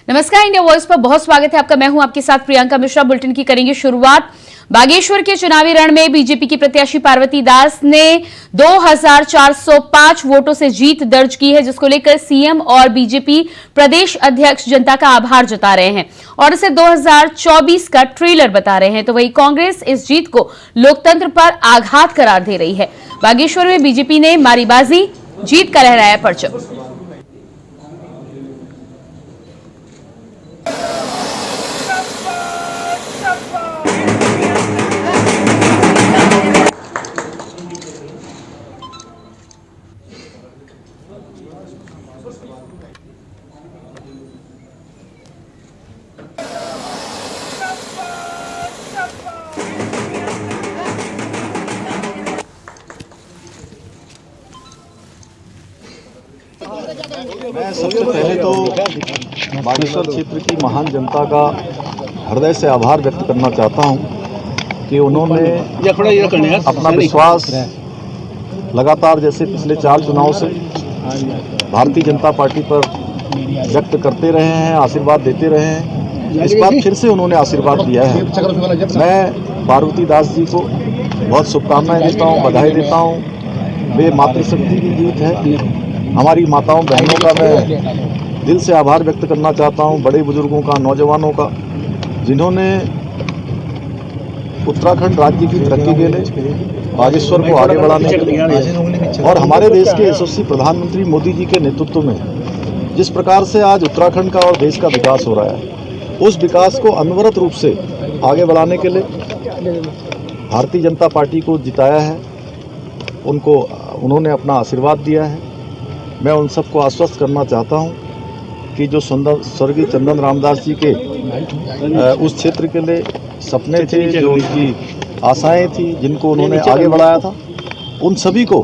नमस्कार, India voice पर बहुत स्वागत है आपका। मैं हूं आपके साथ प्रियंका मिश्रा। बुलेटिन की करेंगे शुरुआत। बागेश्वर के चुनावी रण में बीजेपी की प्रत्याशी पार्वती दास ने 2405 वोटों से जीत दर्ज की है, जिसको लेकर सीएम और बीजेपी प्रदेश अध्यक्ष जनता का आभार जता रहे हैं और इसे 2024 का ट्रेलर बता रहे हैं। तो वहीं कांग्रेस इस जीत को लोकतंत्र पर आघात करार दे रही है। बागेश्वर में बीजेपी ने मारी बाजी, जीत का लहराया परचम। मैं सबसे पहले तो बागेश्वर क्षेत्र की महान जनता का हृदय से आभार व्यक्त करना चाहता हूं कि उन्होंने अपना विश्वास लगातार जैसे पिछले 4 चुनाव से भारतीय जनता पार्टी पर व्यक्त करते रहे हैं, आशीर्वाद देते रहे हैं। इस बार फिर से उन्होंने आशीर्वाद दिया है। मैं पार्वती दास जी को बहुत शुभकामनाएं देता हूं, बधाई देता हूं। वे मातृशक्ति की जीत है। हमारी माताओं बहनों का मैं दिल से आभार व्यक्त करना चाहता हूं, बड़े बुजुर्गों का, नौजवानों का, जिन्होंने उत्तराखंड राज्य की तरक्की के लिए, बागेश्वर को आगे बढ़ाने के लिए और हमारे देश के यशस्वी प्रधानमंत्री मोदी जी के नेतृत्व में जिस प्रकार से आज उत्तराखंड का और देश का विकास हो रहा है, उस विकास को अनवरत रूप से आगे बढ़ाने के लिए भारतीय जनता पार्टी को जिताया है। उन्होंने अपना आशीर्वाद दिया है। मैं उन सबको आश्वस्त करना चाहता हूं कि जो स्वर्गीय चंदन रामदास जी के उस क्षेत्र के लिए सपने थे, जो उनकी आशाएं थी, जिनको उन्होंने आगे बढ़ाया था, उन सभी को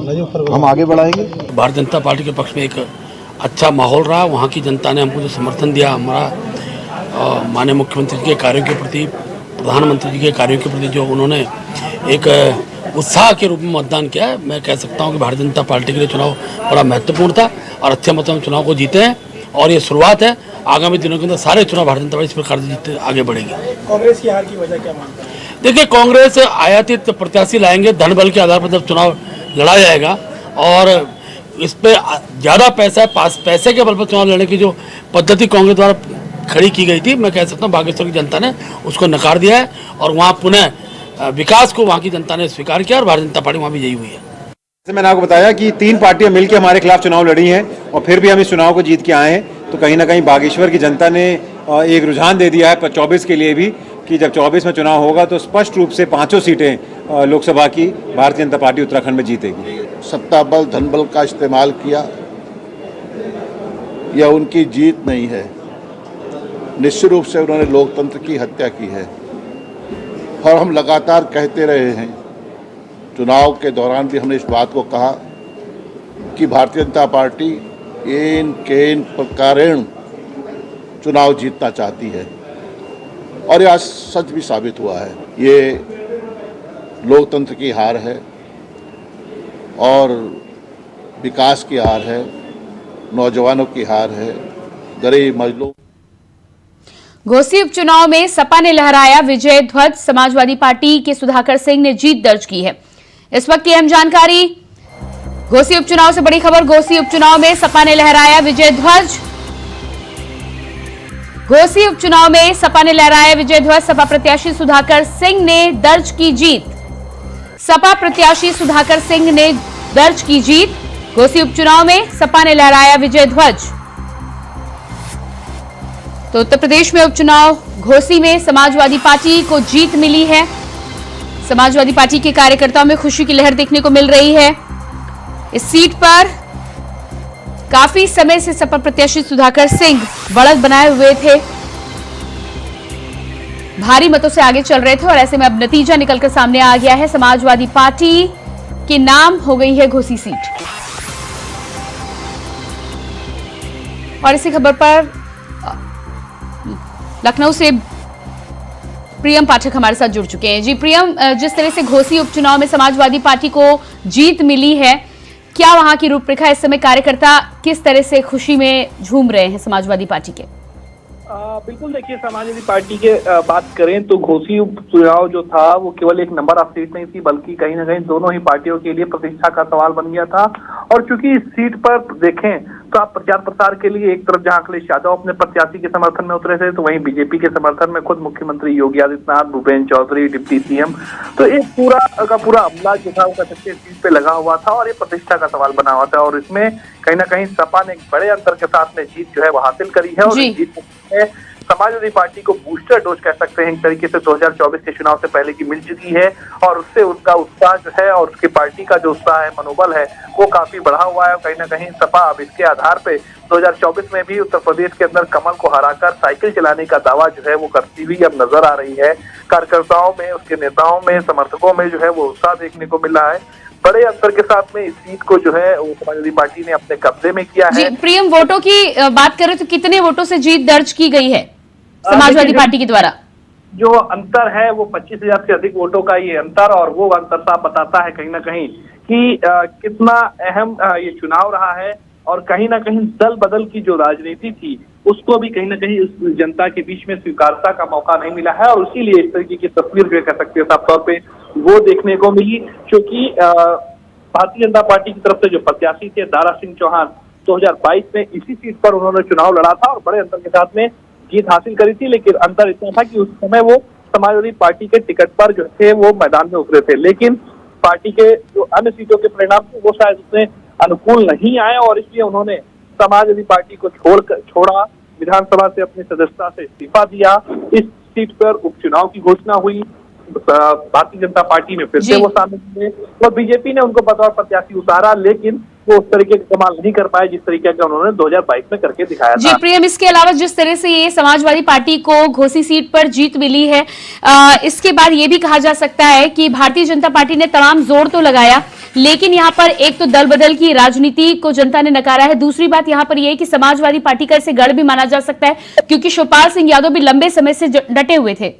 हम आगे बढ़ाएंगे। भारतीय जनता पार्टी के पक्ष में एक अच्छा माहौल रहा। वहाँ की जनता ने हमको जो समर्थन दिया, हमारा माननीय मुख्यमंत्री जी के कार्यों के प्रति, प्रधानमंत्री जी के कार्यों के प्रति जो उन्होंने एक उत्साह के रूप में मतदान किया है, मैं कह सकता हूं कि भारतीय जनता पार्टी के लिए चुनाव बड़ा महत्वपूर्ण था और अच्छे मतों में चुनाव को जीते हैं और ये शुरुआत है। आगामी दिनों के अंदर सारे चुनाव भारतीय जनता पार्टी इस प्रकार से जीतते आगे बढ़ेगी। कांग्रेस की हार की वजह क्या मानते हैं? देखिए, कांग्रेस आयातित प्रत्याशी लाएंगे, धन बल के आधार पर जब चुनाव लड़ा जाएगा और इस पर ज़्यादा पैसे के बल पर चुनाव लड़ने की जो पद्धति कांग्रेस द्वारा खड़ी की गई थी, मैं कह सकता हूँ बागेश्वर की जनता ने उसको नकार दिया है और वहाँ पुनः विकास को वहाँ की जनता ने स्वीकार किया और भारतीय जनता पार्टी वहाँ भी यही हुई है। जैसे मैंने आपको बताया कि 3 पार्टियां मिलकर हमारे खिलाफ चुनाव लड़ी हैं और फिर भी हम इस चुनाव को जीत के आए हैं। तो कहीं ना कहीं बागेश्वर की जनता ने एक रुझान दे दिया है 24 के लिए भी कि जब 24 में चुनाव होगा तो स्पष्ट रूप से 5 सीटें लोकसभा की भारतीय जनता पार्टी उत्तराखंड में जीतेगी। सत्ता बल, धन बल का इस्तेमाल किया, यह उनकी जीत नहीं है। निश्चित रूप से उन्होंने लोकतंत्र की हत्या की है और हम लगातार कहते रहे हैं। चुनाव के दौरान भी हमने इस बात को कहा कि भारतीय जनता पार्टी इन प्रकारेण चुनाव जीतना चाहती है और यह सच भी साबित हुआ है। ये लोकतंत्र की हार है और विकास की हार है, नौजवानों की हार है, गरीब मजलूम। घोसी उपचुनाव में सपा ने लहराया विजय ध्वज। समाजवादी पार्टी के सुधाकर सिंह ने जीत दर्ज की है। इस वक्त की अहम जानकारी घोसी उपचुनाव से बड़ी खबर। घोसी उपचुनाव में सपा ने लहराया विजय ध्वज। घोसी उपचुनाव में सपा ने लहराया विजय ध्वज। सपा प्रत्याशी सुधाकर सिंह ने दर्ज की जीत। सपा प्रत्याशी सुधाकर सिंह ने दर्ज की जीत। घोसी उपचुनाव में सपा ने लहराया विजय ध्वज। तो उत्तर प्रदेश में उपचुनाव घोसी में समाजवादी पार्टी को जीत मिली है। समाजवादी पार्टी के कार्यकर्ताओं में खुशी की लहर देखने को मिल रही है। इस सीट पर काफी समय से सपा प्रत्याशी सुधाकर सिंह बढ़त बनाए हुए थे, भारी मतों से आगे चल रहे थे और ऐसे में अब नतीजा निकलकर सामने आ गया है। समाजवादी पार्टी के नाम हो गई है घोसी सीट। और इसी खबर पर लखनऊ से प्रियम पाठक हमारे साथ जुड़ चुके हैं। जी प्रियम, जिस तरह से घोसी उपचुनाव में समाजवादी पार्टी को जीत मिली है, क्या वहां की रूपरेखा, इस समय कार्यकर्ता किस तरह से खुशी में झूम रहे हैं समाजवादी पार्टी के? बिल्कुल, देखिए समाजवादी पार्टी के बात करें तो घोसी चुनाव जो था वो केवल एक नंबर ऑफ सीट नहीं थी, बल्कि कहीं ना कहीं दोनों ही पार्टियों के लिए प्रतिष्ठा का सवाल बन गया था। और चूंकि इस सीट पर देखें तो आप प्रचार प्रसार के लिए एक तरफ जहां अखिलेश यादव अपने प्रत्याशी के समर्थन में उतरे थे, तो वहीं बीजेपी के समर्थन में खुद मुख्यमंत्री योगी आदित्यनाथ, भूपेन्द्र चौधरी, डिप्टी सीएम, तो एक पूरा का पूरा अमला जो था वो कह सकते सीट पे लगा हुआ था और ये प्रतिष्ठा का सवाल बना हुआ था। और इसमें कहीं ना कहीं सपा ने एक बड़े अंतर के साथ में जीत जो है वो हासिल करी है। और जीत समाजवादी पार्टी को बूस्टर डोज कह सकते हैं एक तरीके से 2024 के चुनाव से पहले की मिल चुकी है। और उससे उनका उत्साह जो है और उसकी पार्टी का जो उत्साह है, मनोबल है, वो काफी बढ़ा हुआ है। और कहीं ना कहीं सपा अब इसके आधार पे 2024 में भी उत्तर प्रदेश के अंदर कमल को हराकर साइकिल चलाने का दावा जो है वो करती हुई अब नजर आ रही है। कार्यकर्ताओं में, उसके नेताओं में, समर्थकों में जो है वो उत्साह देखने को मिल रहा है। बड़े अंतर के साथ में इस सीट को जो है वो समाजवादी पार्टी ने अपने कब्जे में किया है। प्रियम, वोटों की बात करें तो कितने वोटों से जीत दर्ज की गई है समाजवादी पार्टी के द्वारा? जो अंतर है वो 25,000 से अधिक वोटों का ये अंतर, और वो अंतर साफ बताता है कहीं ना कहीं कि कितना अहम ये चुनाव रहा है। और कहीं ना कहीं दल बदल की जो राजनीति थी उसको भी कहीं ना कहीं उस जनता के बीच में स्वीकारता का मौका नहीं मिला है। और इसीलिए इस तरीके की तस्वीर जो कह सकते हैं साफ तौर पे वो देखने को मिली, क्योंकि भारतीय जनता पार्टी की तरफ से जो प्रत्याशी थे दारा सिंह चौहान 2022 में इसी सीट पर उन्होंने चुनाव लड़ा था और बड़े अंतर के साथ में जीत हासिल करी थी। लेकिन अंतर इतना था कि उस समय वो समाजवादी पार्टी के टिकट पर जो थे वो मैदान में उतरे थे, लेकिन पार्टी के जो अन्य सीटों के परिणाम थे वो शायद उसमें अनुकूल नहीं आए और इसलिए उन्होंने समाजवादी पार्टी को छोड़ा, विधानसभा से अपनी सदस्यता से इस्तीफा दिया। इस सीट पर उपचुनाव की घोषणा हुई, भारतीय जनता पार्टी में फिर से वो शामिल हुए और बीजेपी ने उनको बतौर प्रत्याशी उतारा, लेकिन वो उस तरीके का कमाल नहीं कर पाए जिस तरीके का उन्होंने 2022 में करके दिखाया था। जी प्रियम, इसके अलावा जिस तरह से ये समाजवादी पार्टी को घोसी सीट पर जीत मिली है, इसके बाद ये भी कहा जा सकता है कि भारतीय जनता पार्टी ने तमाम जोर तो लगाया, लेकिन यहाँ पर एक तो दल बदल की राजनीति को जनता ने नकारा है। दूसरी बात यहाँ पर यह है कि समाजवादी पार्टी का इसे गढ़ भी माना जा सकता है, क्योंकि शिवपाल सिंह यादव भी लंबे समय से डटे हुए थे।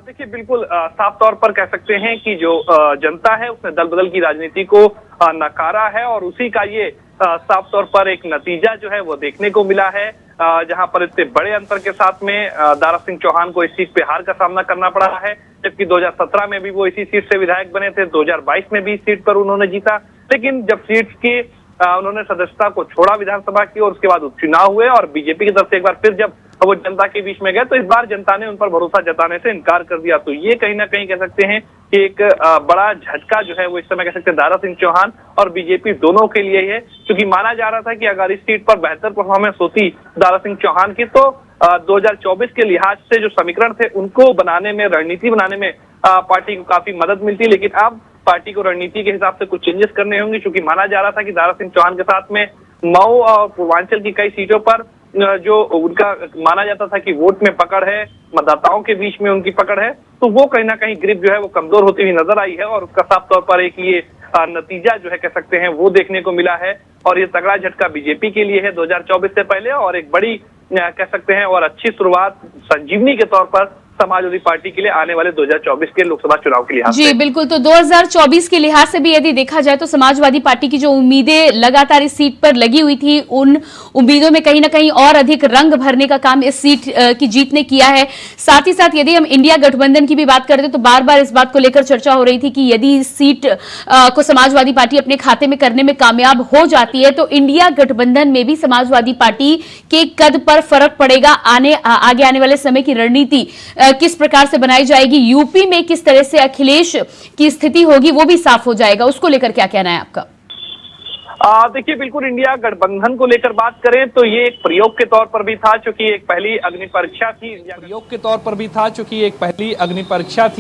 देखिए, बिल्कुल साफ तौर पर कह सकते हैं कि जो जनता है उसने दल बदल की राजनीति को नकारा है और उसी का ये साफ तौर पर एक नतीजा जो है वो देखने को मिला है, जहां पर इतने बड़े अंतर के साथ में दारा सिंह चौहान को इस सीट पे हार का सामना करना पड़ा है। जबकि 2017 में भी वो इसी सीट से विधायक बने थे, 2022 में भी इस सीट पर उन्होंने जीता, लेकिन जब सीट की उन्होंने सदस्यता को छोड़ा विधानसभा की और उसके बाद उपचुनाव हुए और बीजेपी की तरफ से एक बार फिर जब वो जनता के बीच में गए तो इस बार जनता ने उन पर भरोसा जताने से इनकार कर दिया। तो ये कहीं ना कहीं कह सकते हैं कि एक बड़ा झटका जो है वो इस समय कह सकते हैं दारा सिंह चौहान और बीजेपी दोनों के लिए है, क्योंकि माना जा रहा था कि अगर इस सीट पर बेहतर परफॉर्मेंस होती दारा सिंह चौहान की तो 2024 के लिहाज से जो समीकरण थे उनको बनाने में, रणनीति बनाने में पार्टी को काफी मदद मिलती। लेकिन अब पार्टी को रणनीति के हिसाब से कुछ चेंजेस करने होंगे, क्योंकि माना जा रहा था कि दारा सिंह चौहान के साथ में मऊ और पूर्वांचल की कई सीटों पर जो उनका माना जाता था कि वोट में पकड़ है, मतदाताओं के बीच में उनकी पकड़ है, तो वो कहीं ना कहीं ग्रिप जो है वो कमजोर होती हुई नजर आई है और उसका साफ तौर पर एक ये नतीजा जो है कह सकते हैं वो देखने को मिला है। और ये तगड़ा झटका बीजेपी के लिए है 2024 से पहले और एक बड़ी कह सकते हैं और अच्छी शुरुआत संजीवनी के तौर पर समाजवादी पार्टी के लिए आने वाले 2024 के लोकसभा चुनाव के लिहाज से। जी बिल्कुल, तो 2024 के लिहाज से भी यदि देखा जाए तो समाजवादी पार्टी की जो उम्मीदें लगातार इस सीट पर लगी हुई थी, उन उम्मीदों में कहीं ना कहीं और अधिक रंग भरने का काम इस सीट की जीत ने किया है। साथ ही साथ यदि हम इंडिया गठबंधन की भी बात करते तो बार बार इस बात को लेकर चर्चा हो रही थी कि यदि इस सीट को समाजवादी पार्टी अपने खाते में करने में कामयाब हो जाती है तो इंडिया गठबंधन में भी समाजवादी पार्टी के कद पर फर्क पड़ेगा। आगे आने वाले समय की रणनीति किस प्रकार से बनाई जाएगी, यूपी में किस तरह से अखिलेश की स्थिति होगी वो भी साफ हो जाएगा। उसको लेकर क्या कहना है आपका? देखिए, बिल्कुल इंडिया गठबंधन को लेकर बात करें तो ये एक प्रयोग के तौर पर भी था, चूंकि एक पहली अग्नि परीक्षा थी।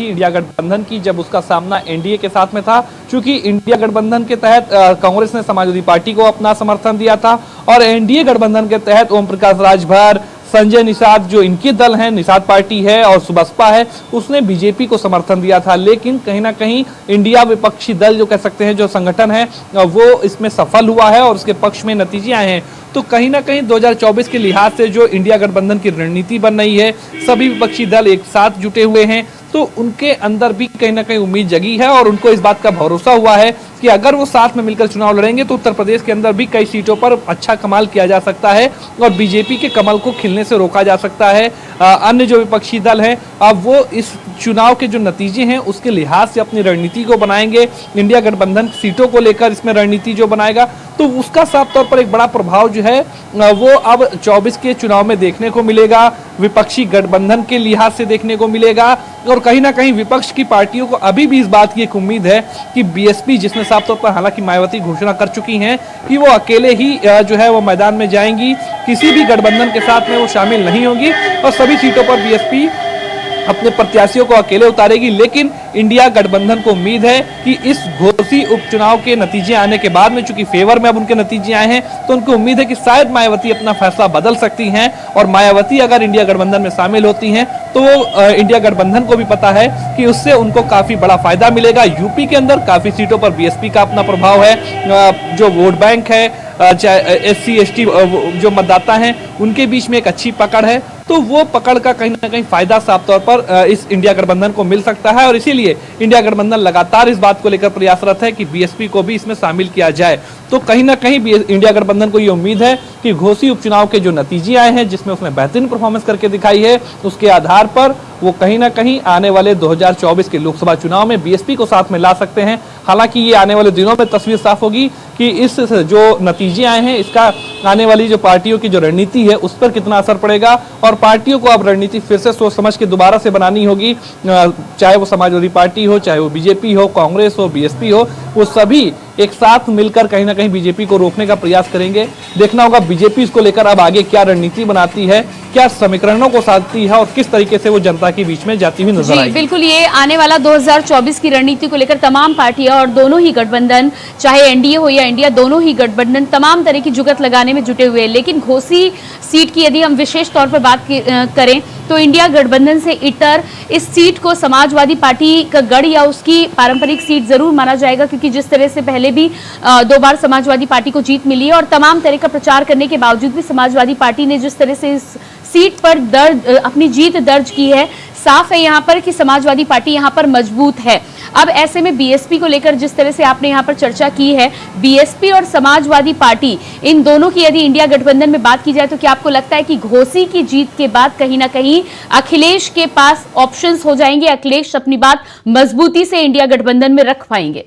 इंडिया गठबंधन की, जब उसका सामना एनडीए के साथ में था। चूंकि इंडिया गठबंधन के तहत कांग्रेस ने समाजवादी पार्टी को अपना समर्थन दिया था और एनडीए गठबंधन के तहत ओम प्रकाश राजभर, संजय निषाद जो इनके दल हैं, निषाद पार्टी है और सुबसपा है, उसने बीजेपी को समर्थन दिया था। लेकिन कहीं ना कहीं इंडिया विपक्षी दल जो कह सकते हैं, जो संगठन है, वो इसमें सफल हुआ है और उसके पक्ष में नतीजे आए हैं। तो कहीं ना कहीं 2024 के लिहाज से जो इंडिया गठबंधन की रणनीति बन रही है, सभी विपक्षी दल एक साथ जुटे हुए हैं, तो उनके अंदर भी कहीं ना कहीं उम्मीद जगी है और उनको इस बात का भरोसा हुआ है कि अगर वो साथ में मिलकर चुनाव लड़ेंगे तो उत्तर प्रदेश के अंदर भी कई सीटों पर अच्छा कमाल किया जा सकता है और बीजेपी के कमल को खिलने से रोका जा सकता है। अन्य जो विपक्षी दल हैं अब वो इस चुनाव के जो नतीजे हैं उसके लिहाज से अपनी रणनीति को बनाएंगे। इंडिया गठबंधन सीटों को लेकर इसमें रणनीति जो बनाएगा तो उसका साफ तौर पर एक बड़ा प्रभाव जो है वो अब 24 के चुनाव में देखने को मिलेगा, विपक्षी गठबंधन के लिहाज से देखने को मिलेगा। और कहीं ना कहीं विपक्ष की पार्टियों को अभी भी इस बात की एक उम्मीद है कि बीएसपी, जिसमें साफ तौर पर हालांकि मायावती घोषणा कर चुकी हैं कि वो अकेले ही जो है वो मैदान में जाएंगी, किसी भी गठबंधन के साथ में वो शामिल नहीं होंगी और सभी सीटों पर बीएसपी अपने प्रत्याशियों को अकेले उतारेगी। लेकिन इंडिया गठबंधन को उम्मीद है कि इस घोसी उपचुनाव के नतीजे आने के बाद में, चूंकि फेवर में अब उनके नतीजे आए हैं, तो उनको उम्मीद है कि शायद मायावती अपना फैसला बदल सकती हैं और मायावती अगर इंडिया गठबंधन में शामिल होती हैं तो इंडिया गठबंधन को भी पता है कि उससे उनको काफी बड़ा फायदा मिलेगा। यूपी के अंदर काफी सीटों पर बीएसपी का अपना प्रभाव है, जो वोट बैंक है, चाहे SC ST जो मतदाता हैं उनके बीच में एक अच्छी पकड़ है, तो वो पकड़ का कहीं ना कहीं फायदा साफ तौर पर इस इंडिया गठबंधन को मिल सकता है और इसीलिए इंडिया गठबंधन लगातार इस बात को लेकर प्रयासरत है कि बीएसपी को भी इसमें शामिल किया जाए। तो कहीं ना कहीं इंडिया गठबंधन को ये उम्मीद है कि घोसी उपचुनाव के जो नतीजे आए हैं, जिसमें उसने बेहतरीन परफॉर्मेंस करके दिखाई है, उसके आधार पर वो कहीं ना कहीं आने वाले 2024 के लोकसभा चुनाव में बीएसपी को साथ में ला सकते हैं। हालांकि ये आने वाले दिनों में तस्वीर साफ होगी कि इस जो नतीजे आए हैं इसका आने वाली जो पार्टियों की जो रणनीति है उस पर कितना असर पड़ेगा और पार्टियों को अब रणनीति फिर से सोच समझ के दोबारा से बनानी होगी, चाहे वो समाजवादी पार्टी हो, चाहे वो बीजेपी हो, कांग्रेस हो, बीएसपी हो, वो सभी एक साथ मिलकर कहीं ना कहीं बीजेपी को रोकने का प्रयास करेंगे। देखना होगा बीजेपी इसको लेकर अब आगे क्या रणनीति बनाती है, क्या समीकरणों को साधती है और किस तरीके से वो जनता के बीच में जाती हुई नजर आएगी। बिल्कुल, ये आने वाला 2024 की रणनीति को लेकर तमाम पार्टियां और दोनों ही गठबंधन, चाहे एनडीए हो या इंडिया, दोनों ही गठबंधन तमाम तरह की जुगत लगाने में जुटे हुए हैं। लेकिन घोसी सीट की यदि हम विशेष तौर पर बात करें तो इंडिया गठबंधन से इतर इस सीट को समाजवादी पार्टी का गढ़ या उसकी पारंपरिक सीट जरूर माना जाएगा, क्योंकि जिस तरह से पहले भी 2 बार समाजवादी पार्टी को जीत मिली है और तमाम तरह का प्रचार करने के बावजूद भी समाजवादी पार्टी ने जिस तरह से इस सीट पर अपनी जीत दर्ज की है, साफ है यहाँ पर कि समाजवादी पार्टी यहाँ पर मजबूत है। अब ऐसे में बीएसपी को लेकर जिस तरह से आपने यहाँ पर चर्चा की है, बीएसपी और समाजवादी पार्टी इन दोनों की यदि इंडिया गठबंधन में बात की जाए तो क्या आपको लगता है कि घोसी की जीत के बाद कहीं ना कहीं अखिलेश के पास ऑप्शंस हो जाएंगे, अखिलेश अपनी बात मजबूती से इंडिया गठबंधन में रख पाएंगे?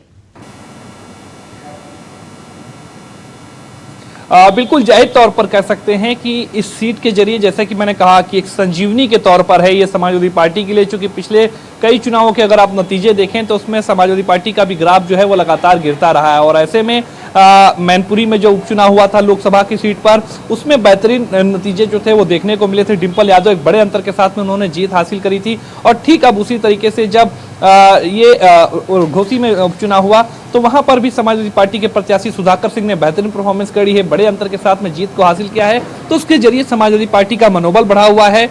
बिल्कुल जाहिर तौर पर कह सकते हैं कि इस सीट के जरिए, जैसा कि मैंने कहा कि एक संजीवनी के तौर पर है ये समाजवादी पार्टी के लिए, चूंकि पिछले कई चुनावों के अगर आप नतीजे देखें तो उसमें समाजवादी पार्टी का भी ग्राफ जो है वो लगातार गिरता रहा है और ऐसे में मैनपुरी में जो उपचुनाव हुआ था लोकसभा की सीट पर, उसमें बेहतरीन नतीजे जो थे वो देखने को मिले थे। डिंपल यादव एक बड़े अंतर के साथ में उन्होंने जीत हासिल करी थी और ठीक अब उसी तरीके से जब ये घोसी में उपचुनाव हुआ तो वहां पर भी समाजवादी पार्टी के प्रत्याशी सुधाकर सिंह ने बेहतरीन परफॉर्मेंस करी है, बड़े अंतर के साथ में जीत को हासिल किया है। तो उसके जरिए समाजवादी पार्टी का मनोबल बढ़ा हुआ है,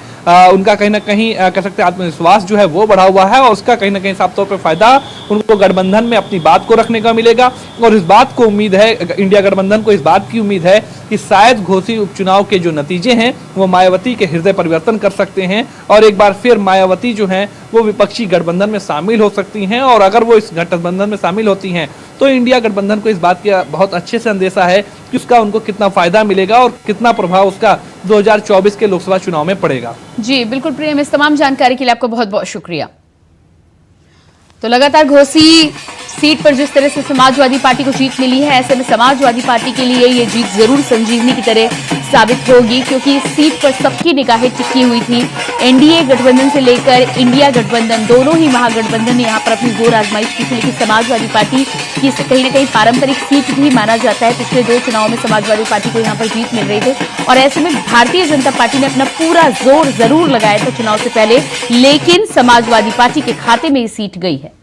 उनका कहीं ना कहीं कह सकते हैं आत्मविश्वास जो है वो बढ़ा हुआ है और उसका कहीं ना कहीं साफ तौर पर फायदा उनको गठबंधन में अपनी बात को रखने का मिलेगा। और इस बात को उम्मीद है, इंडिया गठबंधन को इस बात की उम्मीद है कि शायद घोसी उपचुनाव के जो नतीजे हैं वो मायावती के हृदय परिवर्तन कर सकते हैं और एक बार फिर मायावती जो है वो विपक्षी गठबंधन में शामिल हो सकती हैं और अगर वो इस गठबंधन में शामिल होती हैं तो इंडिया गठबंधन को इस बात का बहुत अच्छे से अंदेशा है कि उसका उनको कितना फायदा मिलेगा और कितना प्रभाव उसका 2024 के लोकसभा चुनाव में पड़ेगा। जी बिल्कुल प्रियम, इस तमाम जानकारी के लिए आपको बहुत बहुत शुक्रिया। तो लगातार घोसी सीट पर जिस तरह से समाजवादी पार्टी को जीत मिली है, ऐसे में समाजवादी पार्टी के लिए ये जीत जरूर संजीवनी की तरह साबित होगी, क्योंकि इस सीट पर सबकी निगाहें टिकी हुई थी। एनडीए गठबंधन से लेकर इंडिया गठबंधन, दोनों ही महागठबंधन ने यहाँ पर अपनी जोर आजमाइश की थी, लेकिन समाजवादी पार्टी की कहीं ना कहीं पारंपरिक सीट भी माना जाता है। पिछले 2 चुनावों में समाजवादी पार्टी को यहाँ पर जीत मिल रही थी और ऐसे में भारतीय जनता पार्टी ने अपना पूरा जोर जरूर लगाया था चुनाव से पहले, लेकिन समाजवादी पार्टी के खाते में ये सीट गई है।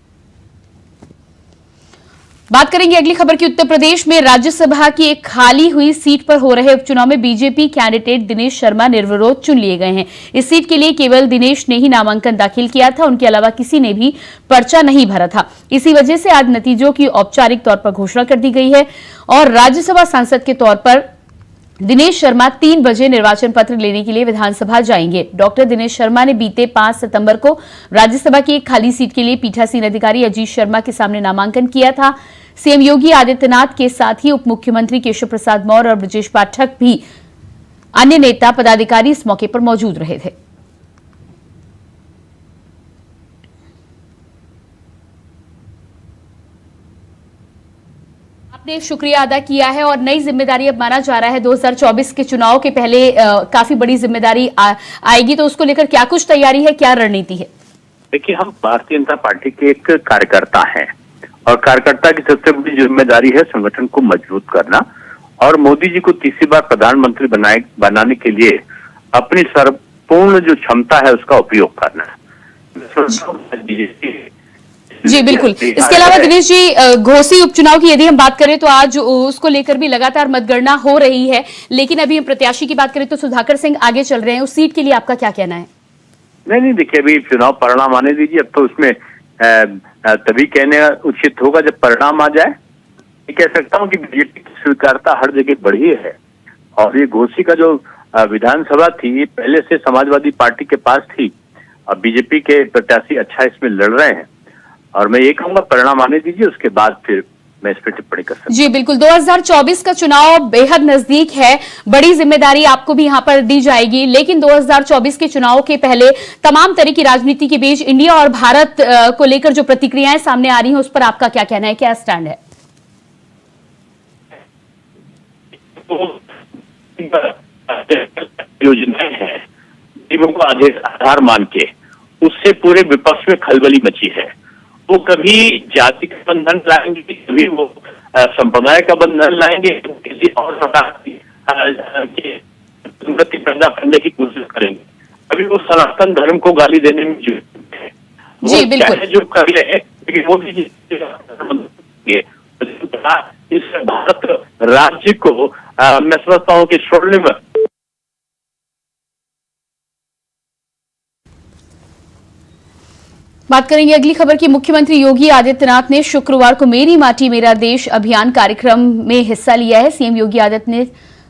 बात करेंगे अगली खबर की। उत्तर प्रदेश में राज्यसभा की एक खाली हुई सीट पर हो रहे उपचुनाव में बीजेपी कैंडिडेट दिनेश शर्मा निर्विरोध चुन लिए गए हैं। इस सीट के लिए केवल दिनेश ने ही नामांकन दाखिल किया था, उनके अलावा किसी ने भी पर्चा नहीं भरा था। इसी वजह से आज नतीजों की औपचारिक तौर पर घोषणा कर दी गई है और राज्यसभा सांसद के तौर पर दिनेश शर्मा 3 बजे निर्वाचन पत्र लेने के लिए विधानसभा जाएंगे। डॉक्टर दिनेश शर्मा ने बीते 5 सितंबर को राज्यसभा की एक खाली सीट के लिए पीठासीन अधिकारी अजीत शर्मा के सामने नामांकन किया था। सीएम योगी आदित्यनाथ के साथ ही उप मुख्यमंत्री केशव प्रसाद मौर्य और ब्रजेश पाठक भी अन्य नेता पदाधिकारी इस मौके पर मौजूद रहे थे। आपने शुक्रिया अदा किया है और नई जिम्मेदारी अब माना जा रहा है 2024 के चुनाव के पहले काफी बड़ी जिम्मेदारी आएगी, तो उसको लेकर क्या कुछ तैयारी है, क्या रणनीति है? देखिए, हम भारतीय जनता पार्टी के एक कार्यकर्ता हैं और कार्यकर्ता की सबसे बड़ी जिम्मेदारी है संगठन को मजबूत करना और मोदी जी को तीसरी बार प्रधानमंत्री बनाने के लिए अपनी सर्वपूर्ण जो क्षमता है उसका उपयोग करना। जी बिल्कुल। इसके अलावा दिनेश जी, घोसी उपचुनाव की यदि हम बात करें तो आज उसको लेकर भी लगातार मतगणना हो रही है, लेकिन अभी हम प्रत्याशी की बात करें तो सुधाकर सिंह आगे चल रहे हैं। उस सीट के लिए आपका क्या कहना है? नहीं, देखिए, अभी चुनाव परिणाम आने दीजिए। अब तो उसमें तभी कहने उचित होगा जब परिणाम आ जाए। ये कह सकता हूँ कि बीजेपी की स्वीकार्यता हर जगह बढ़ी है और ये घोसी का जो विधानसभा थी ये पहले से समाजवादी पार्टी के पास थी। अब बीजेपी के प्रत्याशी अच्छा इसमें लड़ रहे हैं और मैं ये कहूंगा परिणाम आने दीजिए, उसके बाद फिर मैं इस पर टिप्पणी कर सकता हूं। जी बिल्कुल। 2024 का चुनाव बेहद नजदीक है, बड़ी जिम्मेदारी आपको भी यहां पर दी जाएगी, लेकिन 2024 के चुनाव के पहले तमाम तरह की राजनीति के बीच इंडिया और भारत को लेकर जो प्रतिक्रियाएं सामने आ रही हैं उस पर आपका क्या कहना है, क्या स्टैंड है? योजनाएं हैं को आधार मान के उससे पूरे विपक्ष में खलबली मची है। वो कभी जाति का बंधन लाएंगे, कभी वो संप्रदाय का बंधन लाएंगे, किसी और प्रकार की संगति पैदा करने की कोशिश करेंगे। अभी वो सनातन धर्म को गाली देने में जुटे हैं। जी बिल्कुल। जो कभी है लेकिन वो भी इस भारत राज्य को मैं समझता हूँ कि स्वर्णिम बात करेंगे अगली खबर की। मुख्यमंत्री योगी आदित्यनाथ ने शुक्रवार को मेरी माटी मेरा देश अभियान कार्यक्रम में हिस्सा लिया है। सीएम योगी आदित्यनाथ ने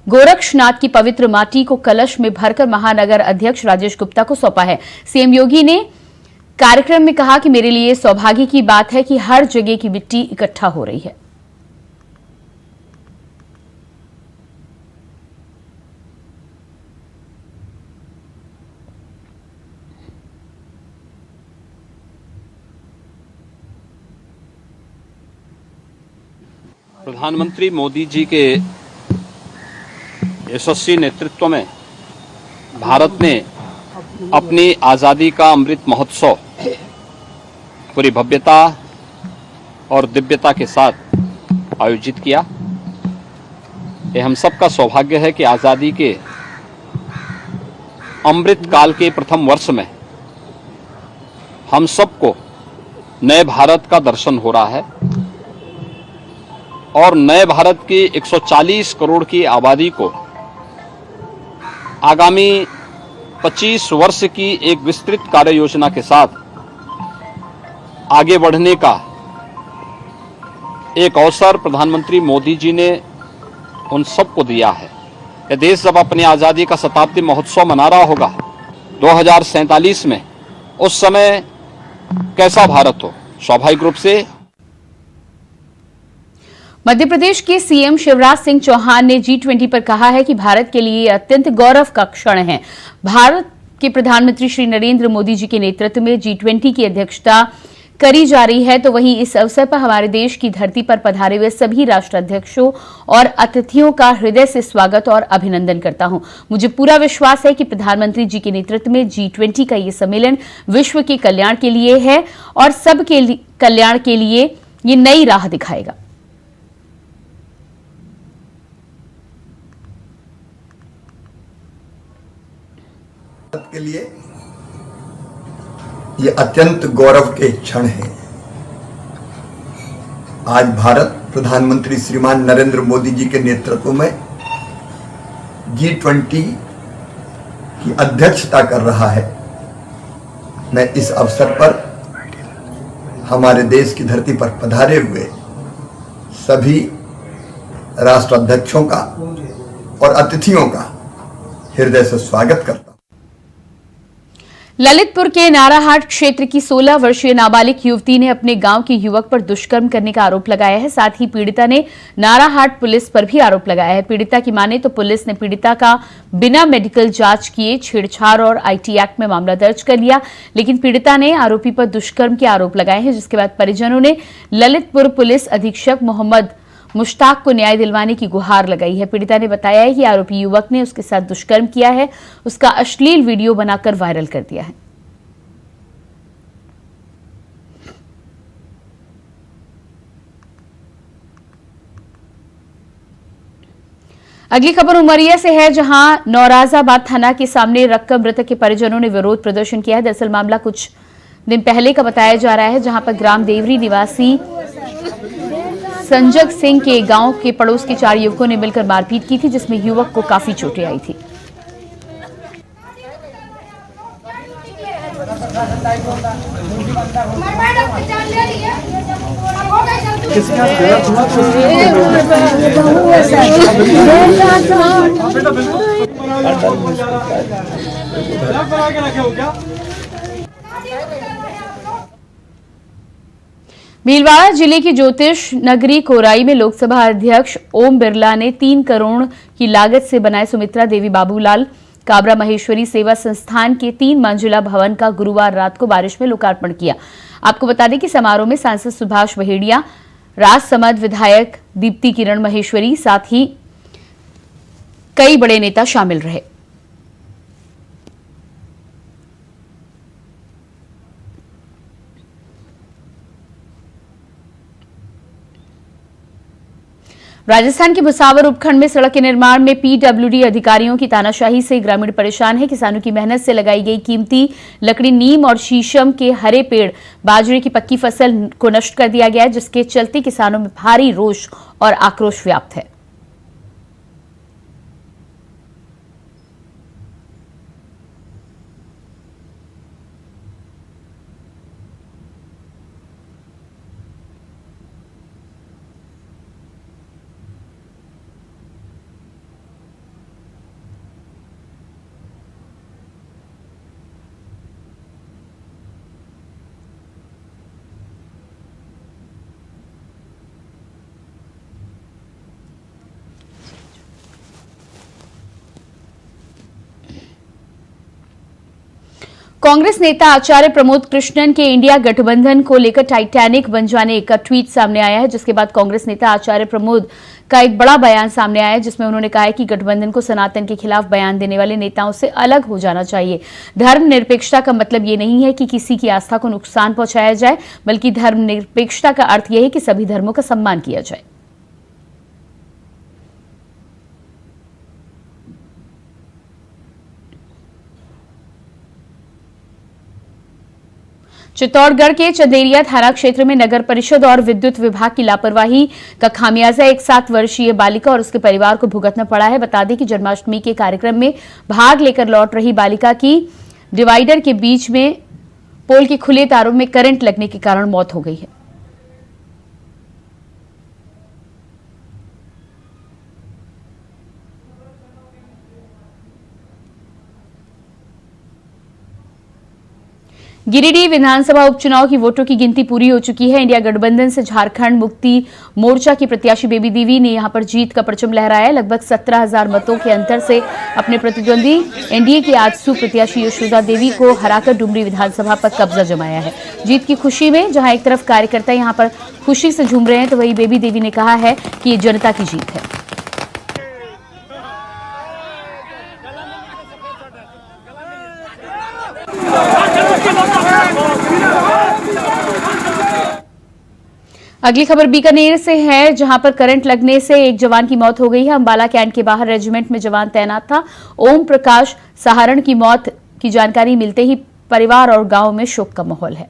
गोरक्षनाथ की पवित्र माटी को कलश में भरकर महानगर अध्यक्ष राजेश गुप्ता को सौंपा है। सीएम योगी ने कार्यक्रम में कहा कि मेरे लिए सौभाग्य की बात है कि हर जगह की मिट्टी इकट्ठा हो रही है। प्रधानमंत्री मोदी जी के यशस्वी नेतृत्व में भारत ने अपनी आज़ादी का अमृत महोत्सव पूरी भव्यता और दिव्यता के साथ आयोजित किया। ये हम सबका सौभाग्य है कि आज़ादी के अमृत काल के प्रथम वर्ष में हम सबको नए भारत का दर्शन हो रहा है और नए भारत की 140 करोड़ की आबादी को आगामी 25 वर्ष की एक विस्तृत कार्य योजना के साथ आगे बढ़ने का एक अवसर प्रधानमंत्री मोदी जी ने उन सबको दिया है। यह देश जब अपनी आज़ादी का शताब्दी महोत्सव मना रहा होगा 2047 में, उस समय कैसा भारत हो, स्वाभाविक रूप से मध्य प्रदेश के सीएम शिवराज सिंह चौहान ने G20 पर कहा है कि भारत के लिए अत्यंत गौरव का क्षण है। भारत के प्रधानमंत्री श्री नरेंद्र मोदी जी के नेतृत्व में G20 की अध्यक्षता करी जा रही है, तो वहीं इस अवसर पर हमारे देश की धरती पर पधारे हुए सभी राष्ट्राध्यक्षों और अतिथियों का हृदय से स्वागत और अभिनंदन करता हूं। मुझे पूरा विश्वास है कि प्रधानमंत्री जी के नेतृत्व में G20 का ये सम्मेलन विश्व के कल्याण के लिए है और सबके कल्याण के लिए ये नई राह दिखाएगा। भारत के लिए ये अत्यंत गौरव के क्षण है। आज भारत प्रधानमंत्री श्रीमान नरेंद्र मोदी जी के नेतृत्व में G20 की अध्यक्षता कर रहा है। मैं इस अवसर पर हमारे देश की धरती पर पधारे हुए सभी राष्ट्राध्यक्षों का और अतिथियों का हृदय से स्वागत करता हूं। ललितपुर के नाराहाट क्षेत्र की 16 वर्षीय नाबालिग युवती ने अपने गांव के युवक पर दुष्कर्म करने का आरोप लगाया है। साथ ही पीड़िता ने नाराहाट पुलिस पर भी आरोप लगाया है। पीड़िता की माने तो पुलिस ने पीड़िता का बिना मेडिकल जांच किए छेड़छाड़ और आईटी एक्ट में मामला दर्ज कर लिया, लेकिन पीड़िता ने आरोपी पर दुष्कर्म के आरोप लगाए हैं, जिसके बाद परिजनों ने ललितपुर पुलिस अधीक्षक मोहम्मद मुश्ताक को न्याय दिलवाने की गुहार लगाई है। पीड़िता ने बताया है कि आरोपी युवक ने उसके साथ दुष्कर्म किया है, उसका अश्लील वीडियो बनाकर वायरल कर दिया है। अगली खबर उमरिया से है, जहां नौराजाबाद थाना के सामने रखकर मृतक के परिजनों ने विरोध प्रदर्शन किया है। दरअसल मामला कुछ दिन पहले का बताया जा रहा है, जहां पर ग्राम देवरी निवासी संजग सिंह के गांव के पड़ोस के 4 युवकों ने मिलकर मारपीट की थी, जिसमें युवक को काफी चोटें आई थी। भीलवाड़ा जिले की ज्योतिष नगरी कोराई में लोकसभा अध्यक्ष ओम बिरला ने 3 करोड़ की लागत से बनाए सुमित्रा देवी बाबूलाल काबरा महेश्वरी सेवा संस्थान के 3 मंजिला भवन का गुरुवार रात को बारिश में लोकार्पण किया। आपको बता दें कि समारोह में सांसद सुभाष बहेड़िया, राजसमंद विधायक दीप्ति किरण महेश्वरी, साथ ही कई बड़े नेता शामिल रहे। राजस्थान के भुसावर उपखंड में सड़क के निर्माण में पीडब्ल्यूडी अधिकारियों की तानाशाही से ग्रामीण परेशान है। किसानों की मेहनत से लगाई गई कीमती लकड़ी नीम और शीशम के हरे पेड़ बाजरे की पक्की फसल को नष्ट कर दिया गया है, जिसके चलते किसानों में भारी रोष और आक्रोश व्याप्त है। कांग्रेस नेता आचार्य प्रमोद कृष्णन के इंडिया गठबंधन को लेकर टाइटैनिक बन जाने का ट्वीट सामने आया है, जिसके बाद कांग्रेस नेता आचार्य प्रमोद का एक बड़ा बयान सामने आया है, जिसमें उन्होंने कहा है कि गठबंधन को सनातन के खिलाफ बयान देने वाले नेताओं से अलग हो जाना चाहिए। धर्मनिरपेक्षता का मतलब ये नहीं है कि किसी की आस्था को नुकसान पहुंचाया जाए, बल्कि धर्मनिरपेक्षता का अर्थ यह है कि सभी धर्मों का सम्मान किया जाए। चित्तौड़गढ़ के चंदेरिया थाना क्षेत्र में नगर परिषद और विद्युत विभाग की लापरवाही का खामियाजा एक 7 वर्षीय बालिका और उसके परिवार को भुगतना पड़ा है। बता दें कि जन्माष्टमी के कार्यक्रम में भाग लेकर लौट रही बालिका की डिवाइडर के बीच में पोल के खुले तारों में करंट लगने के कारण मौत हो गई है। गिरिडीह विधानसभा उपचुनाव की वोटों की गिनती पूरी हो चुकी है। इंडिया गठबंधन से झारखंड मुक्ति मोर्चा की प्रत्याशी बेबी देवी ने यहां पर जीत का परचम लहराया। लगभग 17,000 मतों के अंतर से अपने प्रतिद्वंदी एनडीए की आजसू प्रत्याशी यशोदा देवी को हराकर डुमरी विधानसभा पर कब्जा जमाया है। जीत की खुशी में जहां एक तरफ कार्यकर्ता यहां पर खुशी से झूम रहे हैं, तो वहीं बेबी देवी ने कहा है कि ये जनता की जीत है। अगली खबर बीकानेर से है, जहां पर करंट लगने से एक जवान की मौत हो गई है। अंबाला कैंट के बाहर रेजिमेंट में जवान तैनात था। ओम प्रकाश सहारण की मौत की जानकारी मिलते ही परिवार और गांव में शोक का माहौल है।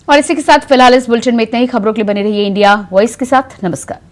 और इसी के साथ फिलहाल इस बुलेटिन में इतना ही। खबरों के लिए बने रहिए इंडिया वॉइस के साथ। नमस्कार।